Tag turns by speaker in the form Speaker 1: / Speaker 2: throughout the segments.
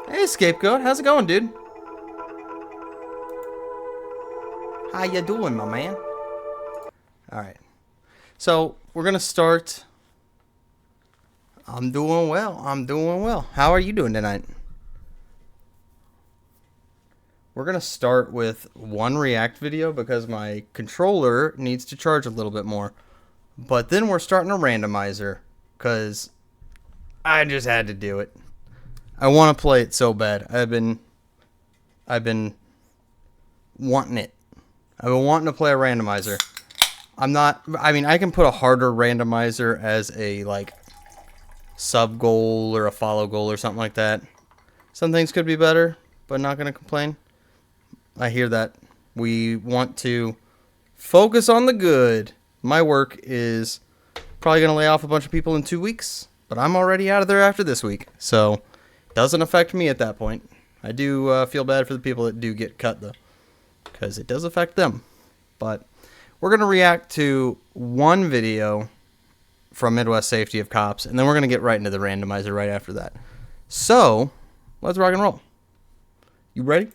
Speaker 1: Hey, Scapegoat. How's it going, dude? How you doing, my man? Alright. So, we're going to start... I'm doing well. I'm doing well. How are you doing tonight? We're going to start with one React video because my controller needs to charge a little bit more. But then we're starting a randomizer because I just had to do it. I want to play it so bad. I've been wanting it. I've been wanting to play a randomizer. I can put a harder randomizer as a like sub goal or a follow goal or something like that. Some things could be better, but not going to complain. I hear that. We want to focus on the good. My work is probably going to lay off a bunch of people in 2 weeks, but I'm already out of there after this week. So it doesn't affect me at that point. I do feel bad for the people that do get cut, though, because it does affect them. But we're going to react to one video from Midwest Safety of Cops, and then we're going to get right into the randomizer right after that. So let's rock and roll. You ready?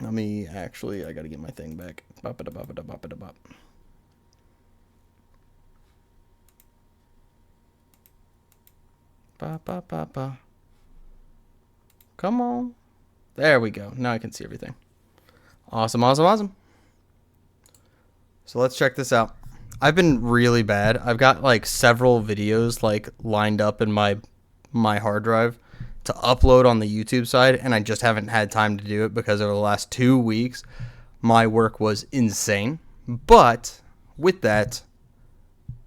Speaker 1: I got to get my thing back. Bop-a-da-bop-a-da-bop-a-da-bop. Ba-ba-ba-ba. Come on. There we go. Now I can see everything. Awesome, awesome, awesome. So let's check this out. I've been really bad. I've got like several videos like lined up in my hard drive to upload on the YouTube side, and I just haven't had time to do it because over the last 2 weeks my work was insane. But with that,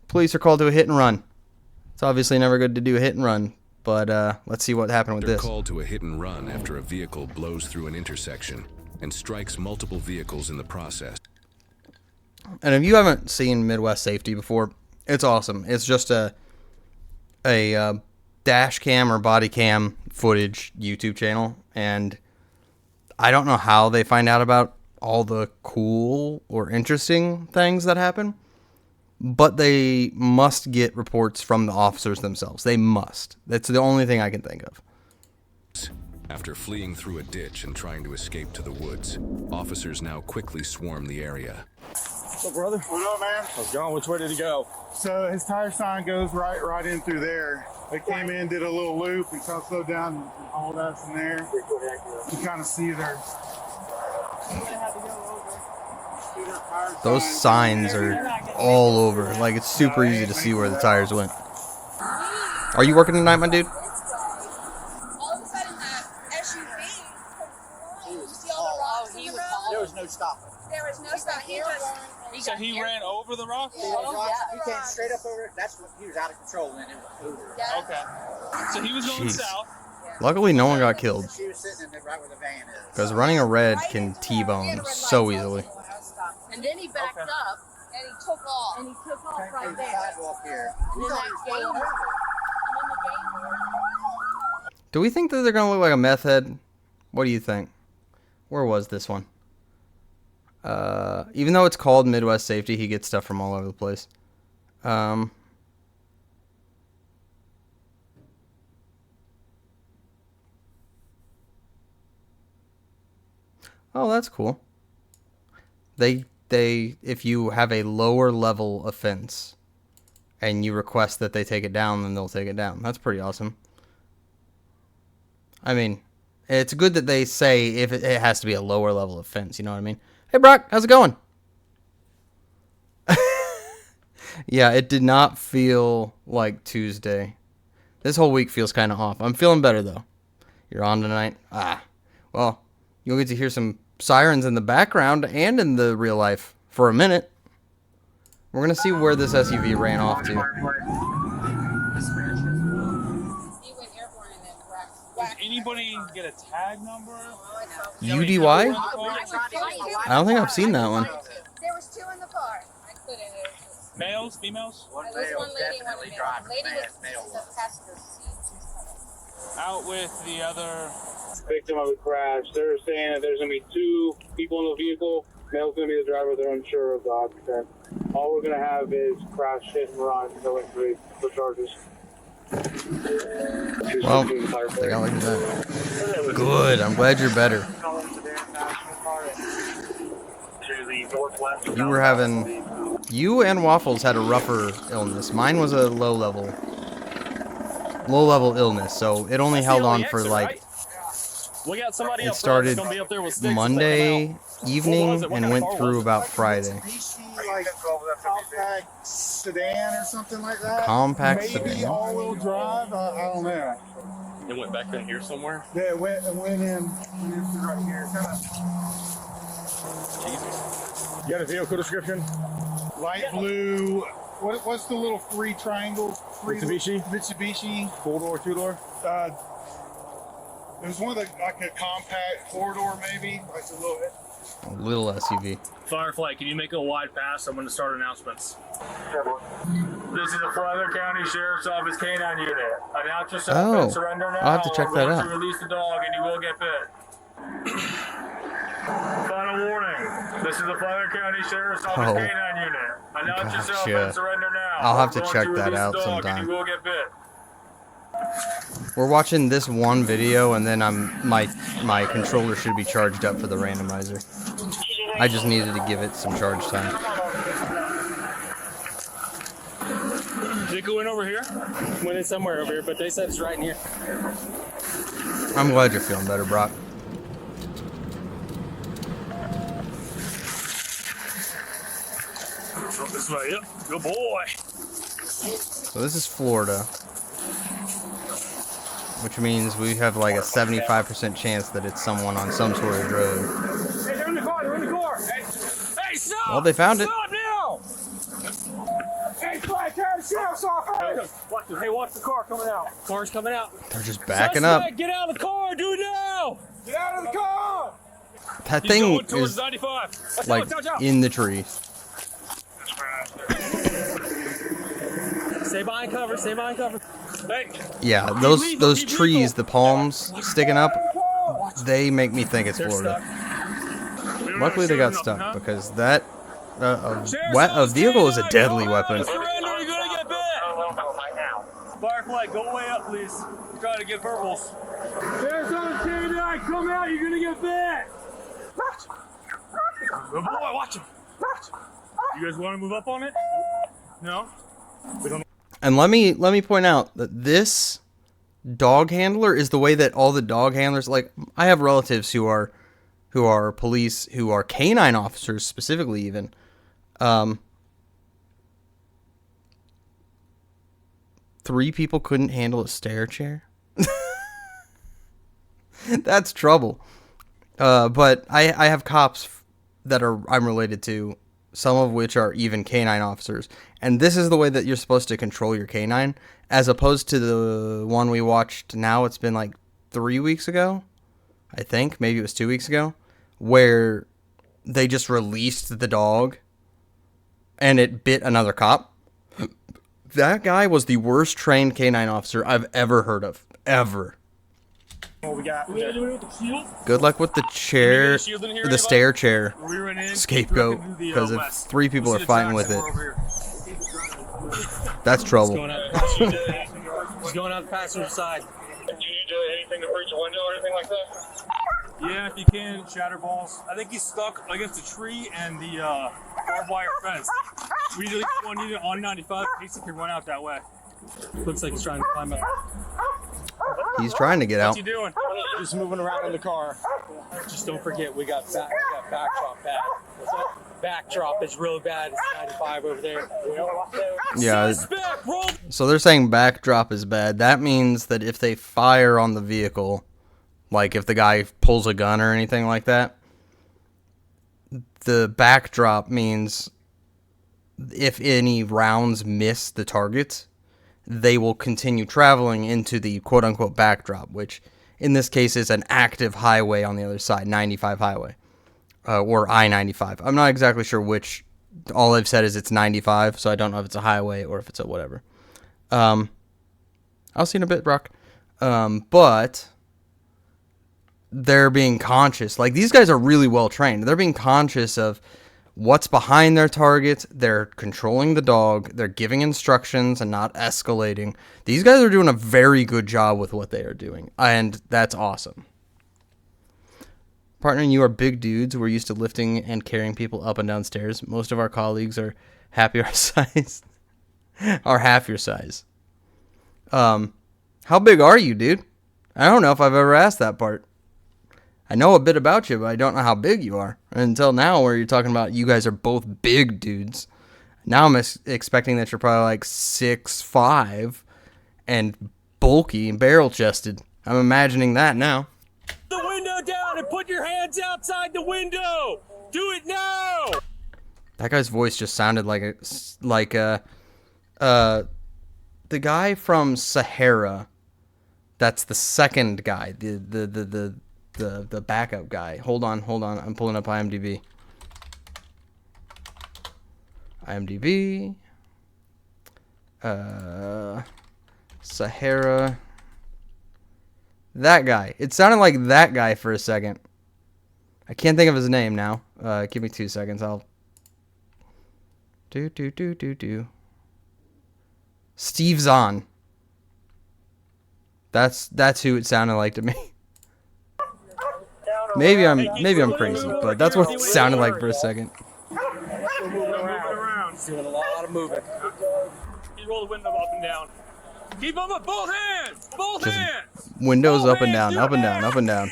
Speaker 1: police are called to a hit and run. It's obviously never good to do a hit and run, but let's see what happened with this.
Speaker 2: They're called to a hit and run after a vehicle blows through an intersection and strikes multiple vehicles in the process.
Speaker 1: And if you haven't seen Midwest Safety before, it's awesome. It's just a dash cam or body cam footage YouTube channel, and I don't know how they find out about all the cool or interesting things that happen, but they must get reports from the officers themselves. They must. That's the only thing I can think of.
Speaker 2: After fleeing through a ditch and trying to escape to the woods, officers now quickly swarm the area.
Speaker 3: What's up, brother?
Speaker 4: What up, man?
Speaker 3: How's it going? Which way did he go?
Speaker 4: So his tire sign goes right in through there. They came in, did a little loop, and kind of slowed down and hauled us in there. You kind of see their...
Speaker 1: Those signs are all over. Like, it's super easy to see where the tires went. Are you working tonight, my dude?
Speaker 5: All of a sudden, that SUV, you see all the rocks in the road?
Speaker 6: There was no stopping.
Speaker 5: There was no stop.
Speaker 3: So he ran over the rock?
Speaker 6: He came straight up over it. That's what he was out of control then. It was over.
Speaker 5: Yeah.
Speaker 3: Okay. So he was going
Speaker 1: Jeez.
Speaker 3: south.
Speaker 1: Luckily, no one got killed,
Speaker 6: She was sitting in the, right where the van is.
Speaker 1: because running a red can T-bone so easily.
Speaker 5: And then he backed up and he took off. And he took off
Speaker 6: There's
Speaker 5: right
Speaker 6: a
Speaker 5: there.
Speaker 6: sidewalk here.
Speaker 5: And then that game over. And then the game over.
Speaker 1: Do we think that they're going to look like a meth head? What do you think? Where was this one? Even though it's called Midwest Safety, he gets stuff from all over the place. Oh, that's cool. If you have a lower level offense and you request that they take it down, then they'll take it down. That's pretty awesome. I mean, it's good that they say if it has to be a lower level offense, you know what I mean? Hey, Brock, how's it going? Yeah, it did not feel like Tuesday. This whole week feels kind of off. I'm feeling better, though. You're on tonight? Well, you'll get to hear some sirens in the background and in the real life for a minute. We're going to see where this SUV ran off to.
Speaker 5: He went airborne and then whacked.
Speaker 3: Did anybody get a tag number?
Speaker 1: UDY? I don't think I've seen that one.
Speaker 5: There was two in the car. I couldn't.
Speaker 3: Males? Females?
Speaker 6: One
Speaker 5: There was
Speaker 6: male
Speaker 5: one lady and one
Speaker 6: definitely
Speaker 5: male.
Speaker 6: driving.
Speaker 5: Lady
Speaker 6: Fast
Speaker 5: was
Speaker 6: male
Speaker 5: in the
Speaker 6: was.
Speaker 5: passenger seat.
Speaker 3: Out with the other.
Speaker 7: Victim of a crash. They're saying that there's going to be two people in the vehicle. Male's going to be the driver. They're unsure of the occupant. All we're going to have is crash, hit, and run, going for charges.
Speaker 1: Well, I think I like that. Good. I'm glad you're better. You were having... You and Waffles had a rougher illness. Mine was a low-level illness, so it only held on for, like...
Speaker 8: We got somebody
Speaker 1: It
Speaker 8: up front that's
Speaker 1: started
Speaker 8: gonna be up there with sticks
Speaker 1: Monday evening
Speaker 8: What
Speaker 1: and
Speaker 8: kind of
Speaker 1: went
Speaker 8: car
Speaker 1: through
Speaker 8: was it?
Speaker 1: about Friday.
Speaker 4: Like compact sedan or something like that.
Speaker 1: Compact
Speaker 4: Maybe
Speaker 1: sedan.
Speaker 4: all-wheel drive. I don't know.
Speaker 8: It went back in here somewhere.
Speaker 4: Yeah, it went in through right here. You got a vehicle description? Light blue. What's the little three triangles? Mitsubishi. 4-door, 2-door. There's one like a compact 4-door maybe. Like a
Speaker 1: Little SUV.
Speaker 8: Firefly, can you make a wide pass? I'm going to start announcements. This is the Flagler County Sheriff's Office K-9 unit. Announce yourself
Speaker 1: Oh,
Speaker 8: and surrender now.
Speaker 1: I'll have to check that out.
Speaker 8: To release the dog and you will get bit. Final warning. This is the Flagler County Sheriff's Office
Speaker 1: Oh,
Speaker 8: K-9 unit. Announce yourself
Speaker 1: gotcha.
Speaker 8: and surrender now.
Speaker 1: I'll have to
Speaker 8: We're going
Speaker 1: check
Speaker 8: to
Speaker 1: that
Speaker 8: release
Speaker 1: out
Speaker 8: the dog
Speaker 1: sometime.
Speaker 8: And you will get bit.
Speaker 1: We're watching this one video, and then my controller should be charged up for the randomizer. I just needed to give it some charge time.
Speaker 8: Did it go in over here? Went in somewhere over here, but they said it's right in here.
Speaker 1: I'm glad you're feeling better, Brock.
Speaker 8: This way, yep. Good boy.
Speaker 1: So this is Florida, which means we have like a 75% chance that it's someone on some sort of road.
Speaker 8: Hey, they're in the car. They're in the car. Hey, stop!
Speaker 1: Well, they found it.
Speaker 8: Stop now! Hey, Fly County Sheriff's Office! Watch the car coming out. Car's coming out.
Speaker 1: They're just backing up.
Speaker 8: Suspect, get out of the car! Do it now! Get out of the car!
Speaker 1: That
Speaker 8: He's
Speaker 1: thing
Speaker 8: going towards
Speaker 1: is
Speaker 8: 95.
Speaker 1: like in the trees.
Speaker 8: Stay behind cover. Stay behind cover. Hey.
Speaker 1: Yeah, those trees, the palms sticking up, they make me think it's Florida. Luckily they got stuck because that a vehicle is a deadly weapon.
Speaker 8: Surrender, you're gonna get bit. Firefly, go way up, please. We're trying to get verbals. Sheriff's on K-9, come out, you're gonna get bit. Good boy, watch him. You guys want to move up on it? No? We don't.
Speaker 1: And let me point out that this dog handler is the way that all the dog handlers, like I have relatives who are police, who are canine officers specifically even. 3 people couldn't handle a stair chair. That's trouble. But I have cops that I'm related to, some of which are even canine officers. And this is the way that you're supposed to control your canine, as opposed to the one we watched now. It's been like 3 weeks ago, I think. Maybe it was 2 weeks ago, where they just released the dog and it bit another cop. That guy was the worst trained canine officer I've ever heard of. Ever.
Speaker 8: What we got?
Speaker 1: Good luck with the chair, the stair chair scapegoat, because if 3 people are fighting with it, that's trouble.
Speaker 8: He's going out the passenger side.
Speaker 7: Did you do anything to breach a window or anything like that?
Speaker 3: Yeah, if you can, shatterballs. I think he's stuck against a tree and the barbed wire fence. We need to leave one unit on 95 in case he can run out that way.
Speaker 8: Looks like he's trying to climb out.
Speaker 1: He's trying to get out.
Speaker 3: What you doing?
Speaker 8: Just moving around in the car. Just don't forget, we got backdrop bad. What's that? Backdrop is really bad. It's 95 over there.
Speaker 1: Yeah.
Speaker 8: Suspect, roll.
Speaker 1: So they're saying backdrop is bad. That means that if they fire on the vehicle, like if the guy pulls a gun or anything like that, the backdrop means if any rounds miss the targets, they will continue traveling into the quote-unquote backdrop, which in this case is an active highway on the other side, 95 highway, or I-95. I'm not exactly sure which. All I've said is it's 95, so I don't know if it's a highway or if it's a whatever. I'll see in a bit, Brock. But they're being conscious. Like, these guys are really well trained. They're being conscious of what's behind their targets. They're controlling the dog. They're giving instructions and not escalating. These guys are doing a very good job with what they are doing, and that's awesome. Partner and you are big dudes. We're used to lifting and carrying people up and down stairs. Most of our colleagues are half your size. Are half your size. How big are you, dude? I don't know if I've ever asked that part. I know a bit about you, but I don't know how big you are. Until now, where you're talking about you guys are both big dudes. Now I'm expecting that you're probably like 6'5" and bulky and barrel-chested. I'm imagining that now.
Speaker 8: The window down and put your hands outside the window. Do it now.
Speaker 1: That guy's voice just sounded like the guy from Sahara. That's the second guy, the backup guy. Hold on. I'm pulling up IMDb. Sahara. That guy. It sounded like that guy for a second. I can't think of his name now. Give me 2 seconds. I'll do. Steve Zahn. That's who it sounded like to me. Maybe I'm crazy, but that's what it sounded like for a second.
Speaker 8: He's doing a lot of moving. You roll the window up and down. Keep them with both hands. Both hands.
Speaker 1: Windows up and down, up and down, up and down.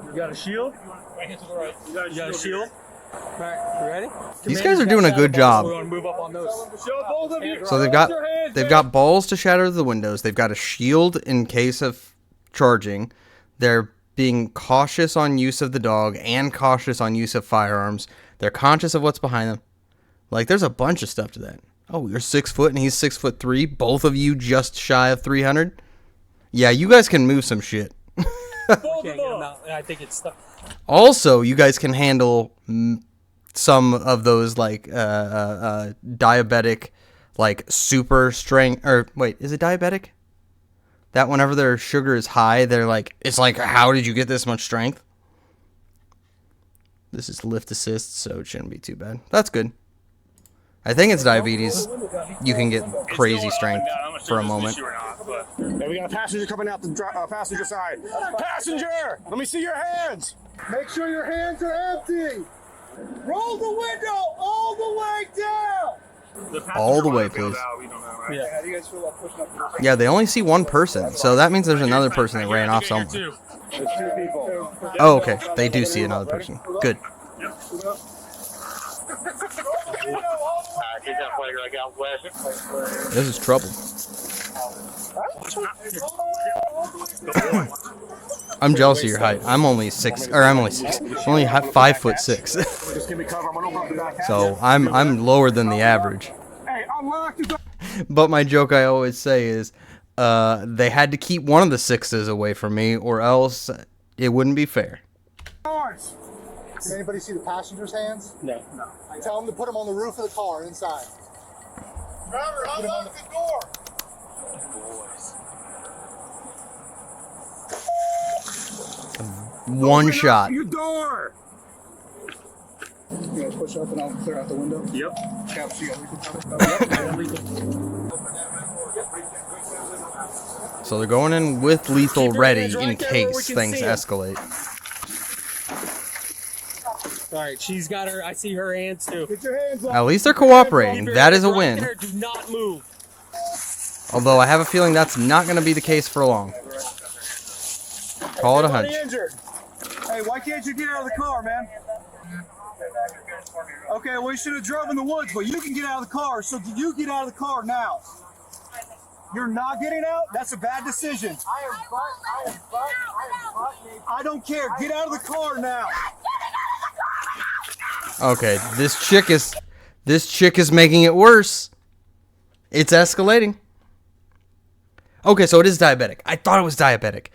Speaker 8: You got a shield? Right hand to the right. You got a shield? All right, you ready?
Speaker 1: These guys are doing a good job.
Speaker 8: We want to move up on those. Show both of you.
Speaker 1: So they've got balls to shatter the windows. They've got a shield in case of charging. They're being cautious on use of the dog and cautious on use of firearms. They're conscious of what's behind them. Like, there's a bunch of stuff to that. Oh, you're 6 foot and he's 6'3". Both of you just shy of 300. Yeah, you guys can move some shit.
Speaker 8: I think it's stuck.
Speaker 1: Also, you guys can handle some of those like diabetic, like super strength. Or wait, is it diabetic? That whenever their sugar is high, they're like, it's like, how did you get this much strength? This is lift assist, so it shouldn't be too bad. That's good. I think it's diabetes. You can get crazy strength for a moment.
Speaker 9: Hey, we got a passenger coming out the passenger side. Passenger! Let me see your hands!
Speaker 4: Make sure your hands are empty. Roll the window all the way down.
Speaker 1: All the way, please. Yeah, they only see one person, so that means there's another person that ran off somewhere.
Speaker 9: There's 2 people.
Speaker 1: Oh, okay. They do see another person. Good. This is trouble. I'm jealous of your height. I'm only 5'6". So I'm lower than the average. But my joke I always say is, they had to keep one of the 6s away from me, or else it wouldn't be fair.
Speaker 4: Can anybody see the passenger's hands?
Speaker 8: No.
Speaker 4: Tell them to put them on the roof of the car inside. Driver, unlock the door.
Speaker 1: One shot.
Speaker 9: Your door!
Speaker 4: You gonna push up and I'll clear out the window?
Speaker 8: Yep.
Speaker 1: So they're going in with lethal ready in case things escalate.
Speaker 8: All right, she's got her. I see her hands too.
Speaker 4: Get your hands up.
Speaker 1: At least they're cooperating. That is a win.
Speaker 8: Do not move.
Speaker 1: Although I have a feeling that's not going to be the case for long. Call it a hunch.
Speaker 4: Hey, why can't you get out of the car, man? Okay, well, you should have drove in the woods, but you can get out of the car, so you get out of the car now. You're not getting out? That's a bad decision. I don't care. Get out of the car now.
Speaker 1: Okay, this chick is making it worse. It's escalating. Okay, so it is diabetic. I thought it was diabetic.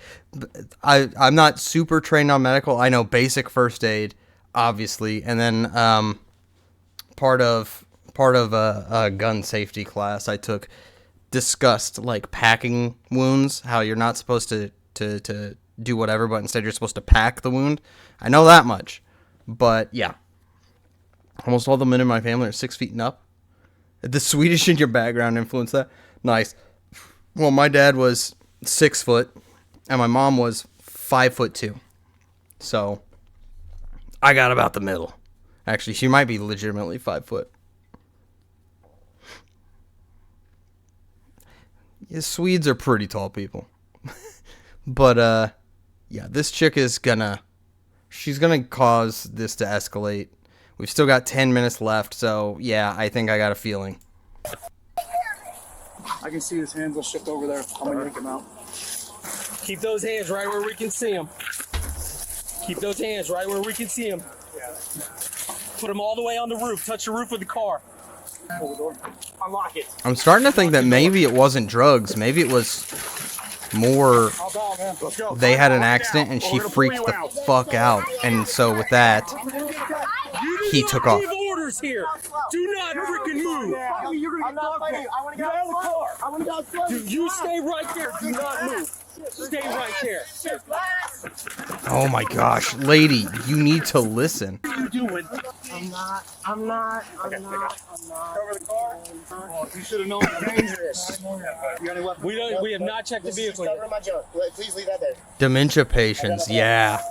Speaker 1: I'm not super trained on medical. I know basic first aid, obviously, and then part of a gun safety class I took discussed like packing wounds, how you're not supposed to do whatever, but instead you're supposed to pack the wound. I know that much, but yeah. Almost all the men in my family are 6 feet and up. Did the Swedish in your background influence that? Nice. Well, my dad was 6 foot, and my mom was 5'2". So I got about the middle. Actually, she might be legitimately 5 foot. Yeah, Swedes are pretty tall people. But yeah, this chick is she's gonna cause this to escalate. We've still got 10 minutes left, so yeah, I think I got a feeling.
Speaker 9: I can see his hands will shift over there. I'm gonna yank him out.
Speaker 8: Keep those hands right where we can see them. Keep those hands right where we can see them. Put them all the way on the roof. Touch the roof of the car. Unlock it.
Speaker 1: I'm starting to think that maybe it wasn't drugs. Maybe it was more they had an accident and she freaked the fuck out. And so with that, he took off.
Speaker 8: Orders here. Do not freaking move.
Speaker 6: I'm not fighting. I want to get out of the car. I want to get out of the car.
Speaker 8: You stay right there. Do not move. Stay right there.
Speaker 1: Oh my gosh, lady, you need to listen.
Speaker 8: What are you doing?
Speaker 6: I'm not.
Speaker 8: Cover the car.
Speaker 6: Oh, you should have known it's dangerous. You got any weapons?
Speaker 8: We have not checked the vehicle yet.
Speaker 6: Cover my junk. Please leave that there.
Speaker 1: Dementia patients, yeah.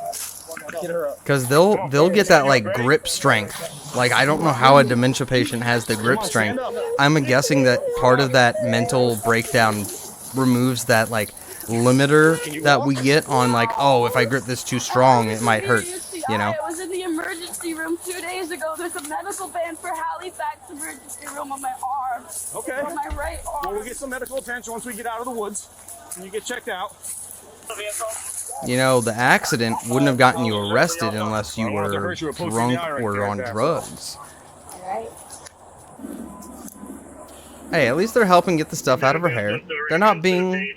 Speaker 6: Get her up.
Speaker 1: Because they'll get that like grip strength. Like I don't know how a dementia patient has the grip strength. I'm guessing that part of that mental breakdown removes that like limiter that we get on like, oh, if I grip this too strong, it might hurt. You know.
Speaker 5: I was in the emergency room 2 days ago. There's a medical band for Halifax emergency room on my arm.
Speaker 9: Okay.
Speaker 5: On my right arm.
Speaker 9: Well, we'll get some medical attention once we get out of the woods and you get checked out.
Speaker 1: You know, the accident wouldn't have gotten you arrested unless you were drunk or on drugs.
Speaker 5: Right.
Speaker 1: Hey, at least they're helping get the stuff out of her hair. They're not being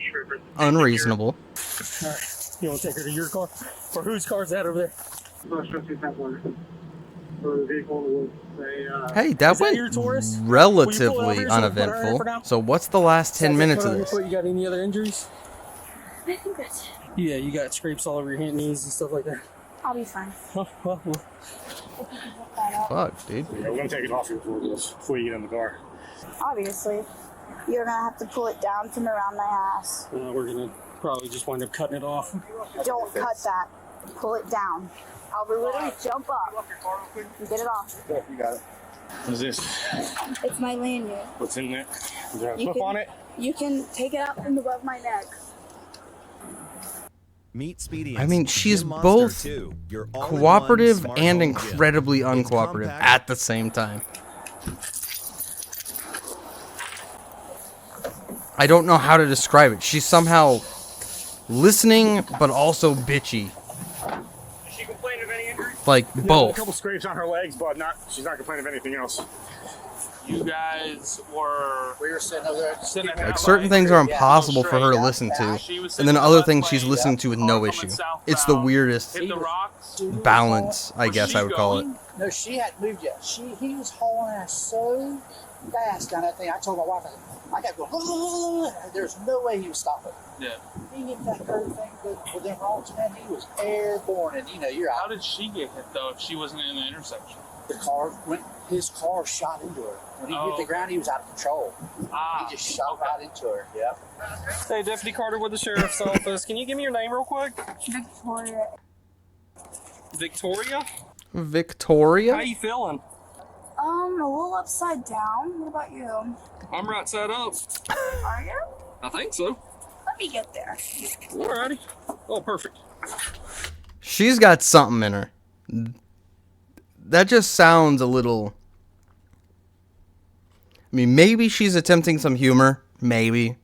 Speaker 1: unreasonable.
Speaker 8: All right. You want to take her to your car? Or whose car is that over there?
Speaker 1: Hey, that went
Speaker 8: your Taurus?
Speaker 1: relatively uneventful. So what's the last 10 minutes of this?
Speaker 8: You got any other injuries?
Speaker 5: I think that's it.
Speaker 8: Yeah, you got scrapes all over your hand, knees, and stuff like that.
Speaker 5: I'll be fine.
Speaker 8: Oh, well.
Speaker 1: Fuck, dude.
Speaker 9: Yeah, we're gonna take it off you before you get in the car.
Speaker 5: Obviously. You're gonna have to pull it down from around my ass.
Speaker 8: We're gonna probably just wind up cutting it off.
Speaker 5: Don't cut that. Pull it down. I'll literally jump up and get it off.
Speaker 9: Yeah, you got it. What is this?
Speaker 5: It's my lanyard.
Speaker 9: What's in there? Is there a
Speaker 5: You
Speaker 9: clip on it?
Speaker 5: You can take it out from above my neck.
Speaker 10: Meet Speedy.
Speaker 1: I mean, she's both cooperative and incredibly uncooperative at the same time. I don't know how to describe it. She's somehow listening, but also bitchy.
Speaker 9: Did she complain of any injuries?
Speaker 1: Like,
Speaker 9: A
Speaker 1: both.
Speaker 9: couple scrapes on her legs, but she's not complaining of anything else.
Speaker 8: You guys were...
Speaker 6: We were sitting over there.
Speaker 1: Like, certain things are impossible for her to listen to, and then other things she's listening to with no issue. It's the weirdest balance, I guess I would call it.
Speaker 6: No, she hadn't moved yet. He was hauling ass so fast down that thing. I told my wife, I kept going, there's no way he was stopping.
Speaker 8: Yeah.
Speaker 6: He hit that curve thing with them rocks, man. He was airborne, and you're out.
Speaker 8: How did she get hit, though, if she wasn't in the intersection?
Speaker 6: His car shot into her. When he hit the ground, he was out of control. He just shot right into her. Yep.
Speaker 8: Hey, Deputy Carter with the Sheriff's Office. Can you give me your name real quick?
Speaker 5: Victoria.
Speaker 8: Victoria?
Speaker 1: Victoria?
Speaker 8: How you feeling?
Speaker 5: A little upside down. What about you?
Speaker 8: I'm right side up.
Speaker 5: Are you?
Speaker 8: I think so.
Speaker 5: Let me get there.
Speaker 8: Alrighty. Oh, perfect.
Speaker 1: She's got something in her. That just sounds a little... I mean, maybe she's attempting some humor. Maybe.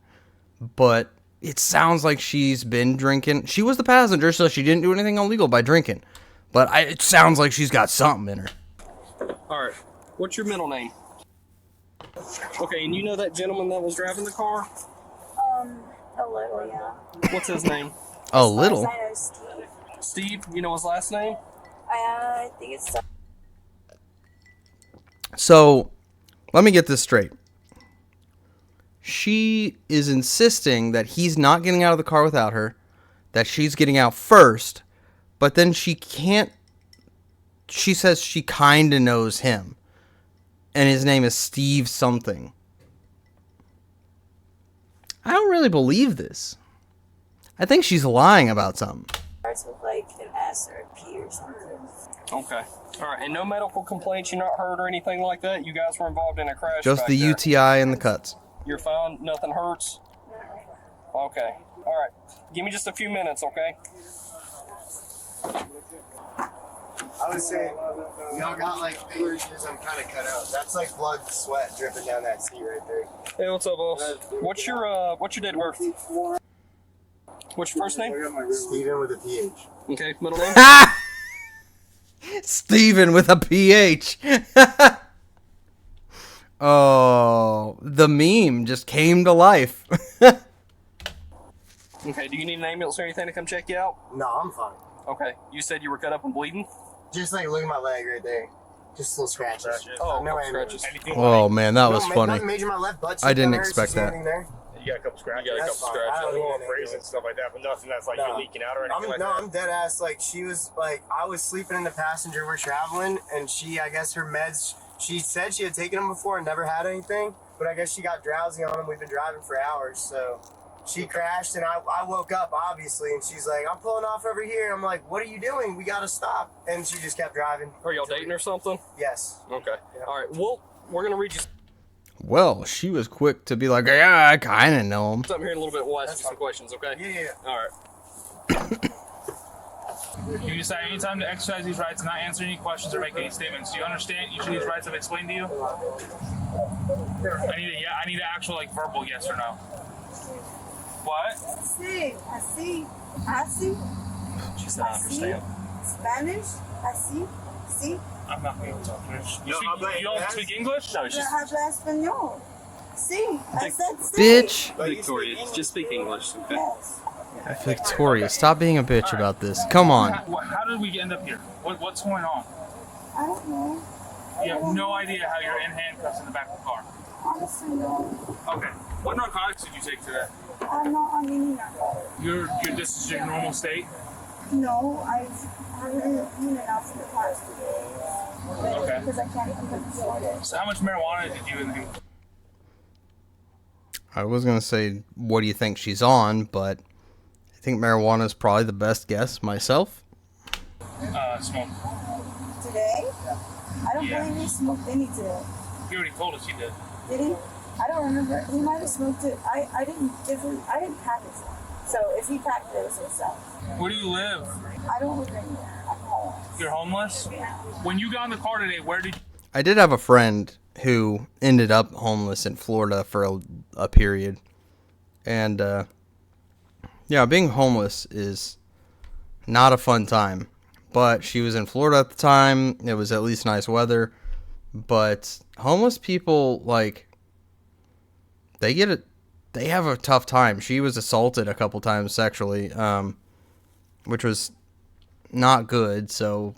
Speaker 1: But it sounds like she's been drinking. She was the passenger, so she didn't do anything illegal by drinking. But it sounds like she's got something in her.
Speaker 8: Alright. What's your middle name? Okay, and you know that gentleman that was driving the car?
Speaker 5: A little, yeah.
Speaker 8: What's his name?
Speaker 1: A little?
Speaker 5: I know Steve.
Speaker 8: Steve? You know his last name?
Speaker 5: I think it's...
Speaker 1: So, let me get this straight. She is insisting that he's not getting out of the car without her, that she's getting out first, but then she can't she says she kind of knows him. And his name is Steve something. I don't really believe this. I think she's lying about something.
Speaker 5: Starts with like an S or a P or something.
Speaker 8: Okay. All right. And no medical complaints. You're not hurt or anything like that. You guys were involved in a crash.
Speaker 1: Just
Speaker 8: back
Speaker 1: the
Speaker 8: there.
Speaker 1: UTI and the cuts.
Speaker 8: You're fine. Nothing hurts. Okay. All right. Give me just a few minutes, okay?
Speaker 10: I would say y'all got like fingers. I'm kind of cut out. That's like blood, sweat dripping down that seat right there.
Speaker 8: Hey, what's up, boss? What's your date of birth? What's your first name?
Speaker 10: Steven with a PH.
Speaker 8: Okay, middle name?
Speaker 1: Steven with a PH. Oh, the meme just came to life.
Speaker 8: Okay, do you need an ambulance or anything to come check you out?
Speaker 10: No, I'm fine.
Speaker 8: Okay, you said you were cut up and bleeding?
Speaker 10: Just like look at my leg right there. Just little scratches.
Speaker 8: Oh,
Speaker 10: no
Speaker 8: scratches.
Speaker 1: Oh man, that was funny.
Speaker 10: Nothing major. My left butt cheek
Speaker 1: I didn't
Speaker 10: hurts.
Speaker 1: expect
Speaker 10: You see
Speaker 1: that.
Speaker 10: anything there?
Speaker 9: You got a couple scratches.
Speaker 10: I don't
Speaker 9: Little
Speaker 10: need
Speaker 9: abrasions and stuff like that, but nothing that's like you're leaking out or anything like that.
Speaker 10: I'm dead ass. Like she was like I was sleeping in the passenger. We're traveling, and I guess her meds. She said she had taken them before and never had anything, but I guess she got drowsy on them. We've been driving for hours, so she crashed, and I woke up obviously, and she's like, "I'm pulling off over here." I'm like, "What are you doing? We gotta stop." And she just kept driving.
Speaker 8: Are y'all dating or something?
Speaker 10: Yes.
Speaker 8: Okay. All right. Well, we're gonna read you
Speaker 1: Well, she was quick to be like, yeah, I kind of know him.
Speaker 8: something here in a little bit. We'll ask you some questions, okay?
Speaker 10: Yeah.
Speaker 8: All right.
Speaker 3: You decide anytime to exercise these rights and not answer any questions or make any statements. Do you understand each of these rights I've explained to you? I need an actual like verbal yes or no. What?
Speaker 5: Sí, así, así,
Speaker 8: She said, I understand.
Speaker 5: Spanish, así, sí.
Speaker 3: I'm not going to talk French.
Speaker 10: No,
Speaker 3: You don't speak English?
Speaker 8: No, she's
Speaker 5: Habla español. Sí, I said sí.
Speaker 1: Bitch.
Speaker 8: Victoria. Just speak English, okay?
Speaker 5: Yes.
Speaker 1: Victoria, stop being a bitch about this. Come on.
Speaker 3: How did we end up here? What's going on?
Speaker 5: I don't know.
Speaker 3: You have no idea how you're in handcuffs in the back of the car.
Speaker 5: Honestly, no.
Speaker 3: Okay. What narcotics did you take today?
Speaker 5: I'm not on any narcotics.
Speaker 3: This is your normal state?
Speaker 5: No, I haven't eaten enough for the past 2 days.
Speaker 3: Okay.
Speaker 5: Because I can't even afford it.
Speaker 3: So how much marijuana did you inhale?
Speaker 1: I was going to say, what do you think she's on? But I think marijuana is probably the best guess myself.
Speaker 3: Smoke.
Speaker 5: Today? I don't
Speaker 3: Yeah.
Speaker 5: believe he smoked any today.
Speaker 3: He already told us you did.
Speaker 5: Did he? I don't remember. He might have smoked it. I didn't pack it. So if he packed it, it was himself.
Speaker 3: Where do you live?
Speaker 5: I don't live anywhere. I'm home.
Speaker 3: You're homeless? When you got in the car today, where did you...
Speaker 1: I did have a friend who ended up homeless in Florida for a period. And, yeah, being homeless is not a fun time. But she was in Florida at the time. It was at least nice weather. But homeless people, like, they have a tough time. She was assaulted a couple times sexually, which was not good. So,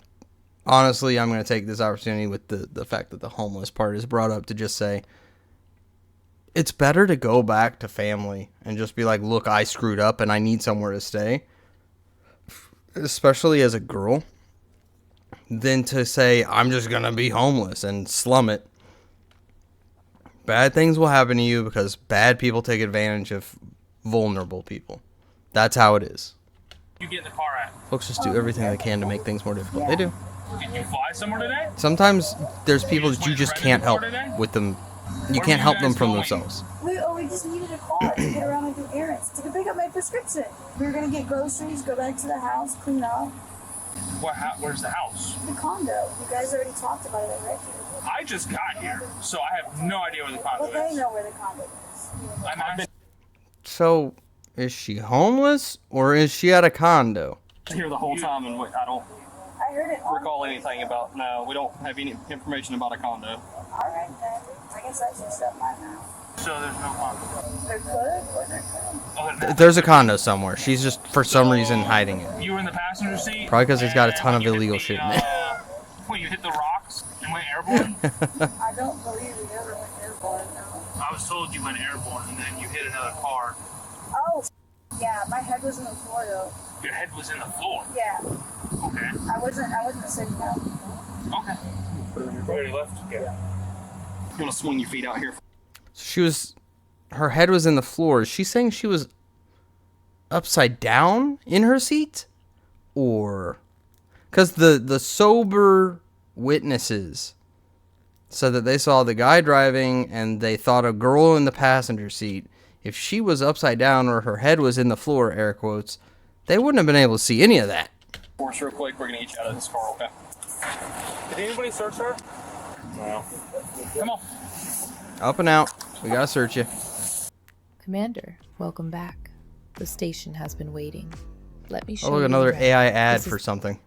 Speaker 1: honestly, I'm going to take this opportunity with the fact that the homeless part is brought up to just say, it's better to go back to family and just be like, look, I screwed up and I need somewhere to stay, especially as a girl, than to say, I'm just going to be homeless and slum it. Bad things will happen to you because bad people take advantage of vulnerable people. That's how it is.
Speaker 3: You get in the car at?
Speaker 1: Folks just do everything they can to make things more difficult. They do.
Speaker 3: Did you fly somewhere today?
Speaker 1: Sometimes there's people that you just can't help with them. You can't help them from themselves.
Speaker 5: We just needed a car to get around and do errands. To pick up my prescription. We were going to get groceries, go back to the house, clean up.
Speaker 3: Where's the house?
Speaker 5: The condo. You guys already talked about it already.
Speaker 3: I just got here, so I have no idea where the condo
Speaker 5: Well,
Speaker 3: is.
Speaker 5: they know where the condo is.
Speaker 3: I've been
Speaker 1: So, is she homeless or is she at a condo?
Speaker 8: here the whole time, and I don't
Speaker 5: I heard it.
Speaker 8: recall anything about. No, we don't have any information about a condo.
Speaker 5: All right, then. I guess I should shut my mouth.
Speaker 3: So there's no condo.
Speaker 5: There could or there couldn't.
Speaker 3: Other than that,
Speaker 1: There's a condo somewhere. She's just, for some reason, hiding it.
Speaker 3: you were in the passenger seat?
Speaker 1: Probably 'cause it's got a
Speaker 3: and
Speaker 1: ton
Speaker 3: when
Speaker 1: of
Speaker 3: you hit
Speaker 1: illegal
Speaker 3: the,
Speaker 1: shit in it.
Speaker 3: When you hit the rocks and went airborne?
Speaker 5: I don't believe we ever went airborne, no.
Speaker 3: I was told you went airborne and then you hit another car.
Speaker 5: Oh, yeah, my head was in the floor, though.
Speaker 3: Your head was in the floor.
Speaker 5: Yeah,
Speaker 3: Okay.
Speaker 5: I wasn't sitting down.
Speaker 8: Okay. Ready left? Yeah. You want to swing your feet out here?
Speaker 1: Her head was in the floor. Is she saying she was upside down in her seat? Or, because the sober witnesses said that they saw the guy driving and they thought a girl in the passenger seat. If she was upside down or her head was in the floor, air quotes, they wouldn't have been able to see any of that.
Speaker 8: Force real quick, we're gonna get you out of this car, okay? Did anybody search her? No. Come on.
Speaker 1: Up and out. We gotta search you.
Speaker 11: Commander, welcome back. The station has been waiting. Let me show you.
Speaker 1: Oh, look, another
Speaker 11: around.
Speaker 1: AI ad for something.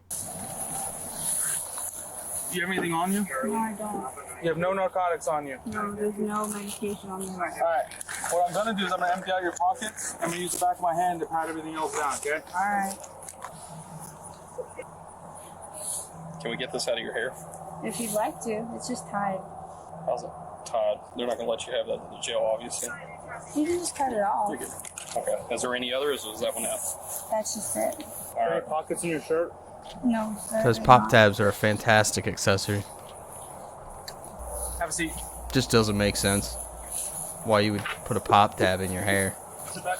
Speaker 3: Do you have anything on you?
Speaker 5: No, I don't.
Speaker 3: You have no narcotics on you.
Speaker 5: No, there's no medication on me.
Speaker 3: All right. What I'm gonna do is I'm gonna empty out your pockets. I'm gonna use the back of my hand to pat everything else down. Okay?
Speaker 5: All right.
Speaker 8: Can we get this out of your hair?
Speaker 5: If you'd like to, it's just tied.
Speaker 8: How's it tied? They're not gonna let you have that in the jail, obviously.
Speaker 5: You can just cut it off.
Speaker 8: Okay. Is there any others, or is that one out?
Speaker 5: That's just it.
Speaker 8: All right.
Speaker 3: Pockets in your shirt?
Speaker 5: No.
Speaker 1: Because pop tabs are a fantastic accessory.
Speaker 3: Have a seat.
Speaker 1: Just doesn't make sense why you would put a pop tab in your hair.
Speaker 3: Sit back.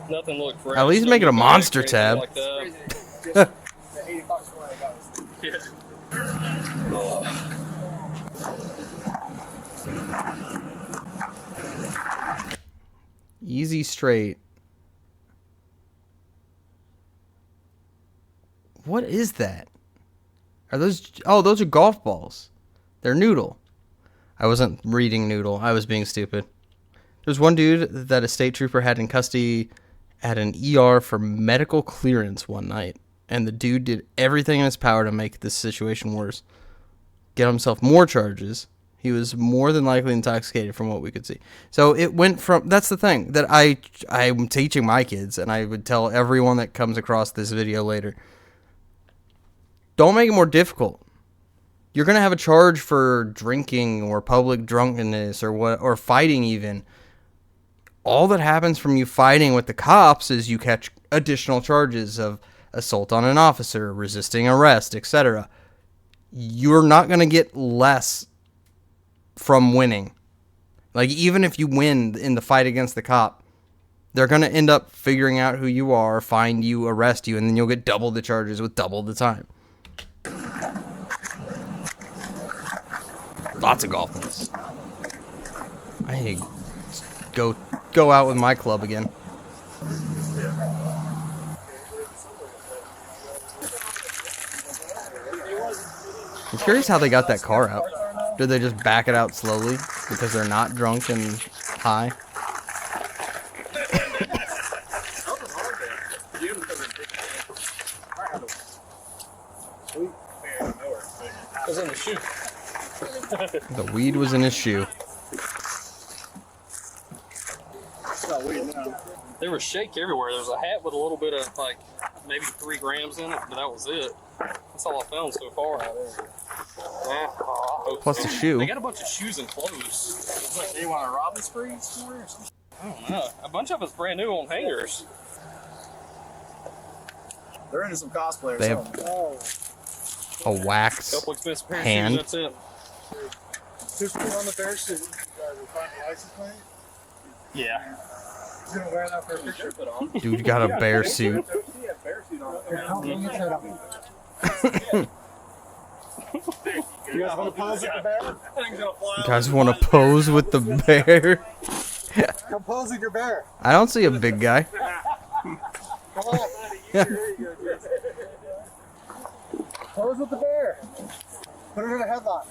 Speaker 8: Nothing looked fresh.
Speaker 1: At least make it a monster tab.
Speaker 8: Like that. Yeah.
Speaker 1: Easy straight. What is that? Are those... Oh, those are golf balls. They're noodle. I wasn't reading noodle. I was being stupid. There's one dude that a state trooper had in custody at an ER for medical clearance one night. And the dude did everything in his power to make this situation worse. Get himself more charges. He was more than likely intoxicated from what we could see. So it went from... That's the thing that I'm teaching my kids, and I would tell everyone that comes across this video later. Don't make it more difficult. You're going to have a charge for drinking or public drunkenness or fighting even. All that happens from you fighting with the cops is you catch additional charges of assault on an officer, resisting arrest, etc. You're not going to get less from winning. Like, even if you win in the fight against the cop, they're going to end up figuring out who you are, find you, arrest you, and then you'll get double the charges with double the time. Lots of golf balls. I go out with my club again. I'm curious how they got that car out. Did they just back it out slowly because they're not drunk and high?
Speaker 8: It was in the shoe.
Speaker 1: The weed was in his shoe.
Speaker 8: There was shake everywhere. There was a hat with a little bit of, like, maybe 3 grams in it, but that was it. That's all I found so far out there.
Speaker 1: Plus the shoe.
Speaker 8: They got a bunch of shoes and clothes. It's like they want to rob us free somewhere or something? I don't know. A bunch of it's brand new on hangers.
Speaker 6: They're into some cosplayers.
Speaker 1: They have a wax
Speaker 8: Couple expensive pair of
Speaker 1: hand.
Speaker 8: shoes, that's it.
Speaker 4: Just put on the bear suit. You guys will find the license plate.
Speaker 8: Yeah.
Speaker 4: He's gonna wear that for a picture.
Speaker 1: Dude got a bear suit.
Speaker 6: You guys want to pose with the bear?
Speaker 1: You guys want to pose with the bear?
Speaker 6: Come pose with your bear.
Speaker 1: I don't see a big guy.
Speaker 6: Come on. Pose with the bear. Put it in a headlock.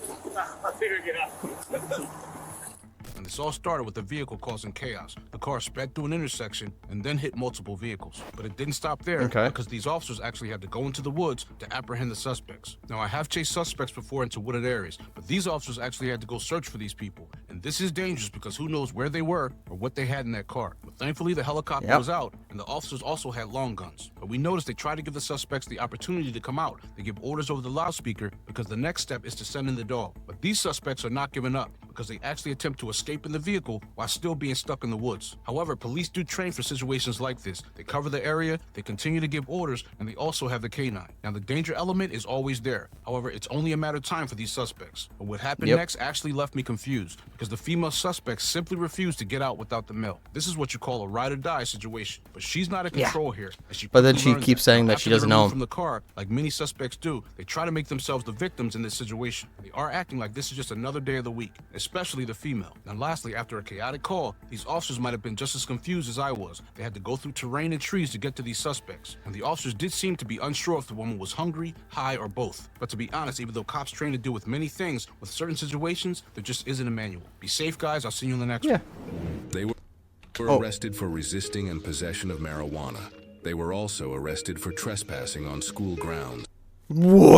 Speaker 12: And this all started with the vehicle causing chaos. The car sped through an intersection and then hit multiple vehicles. But it didn't stop there because these officers actually had to go into the woods to apprehend the suspects. Now, I have chased suspects before into wooded areas, but these officers actually had to go search for these people. And this is dangerous because who knows where they were or what they had in that car. With Thankfully, the helicopter was out, and the officers also had long guns. But we noticed they tried to give the suspects the opportunity to come out. They give orders over the loudspeaker because the next step is to send in the dog. But these suspects are not giving up because they actually attempt to escape in the vehicle while still being stuck in the woods. However, police do train for situations like this. They cover the area, they continue to give orders, and they also have the K-9. Now, the danger element is always there. However, it's only a matter of time for these suspects. But what happened next actually left me confused because the female suspect simply refused to get out without the male. This is what you call a ride or die situation. But she's not in control here.
Speaker 1: But then she keeps saying that she doesn't know him.
Speaker 12: From the car, like many suspects do, they try to make themselves the victims in this situation. They are acting like this is just another day of the week, especially the female. And lastly, after a chaotic call, these officers might have been just as confused as I was. They had to go through terrain and trees to get to these suspects. And the officers did seem to be unsure if the woman was hungry, high, or both. But to be honest, even though cops train to deal with many things, with certain situations, there just isn't a manual. Be safe, guys. I'll see you in the next one.
Speaker 2: They were arrested for resisting and possession of marijuana. They were also arrested for trespassing on school grounds.
Speaker 1: Where?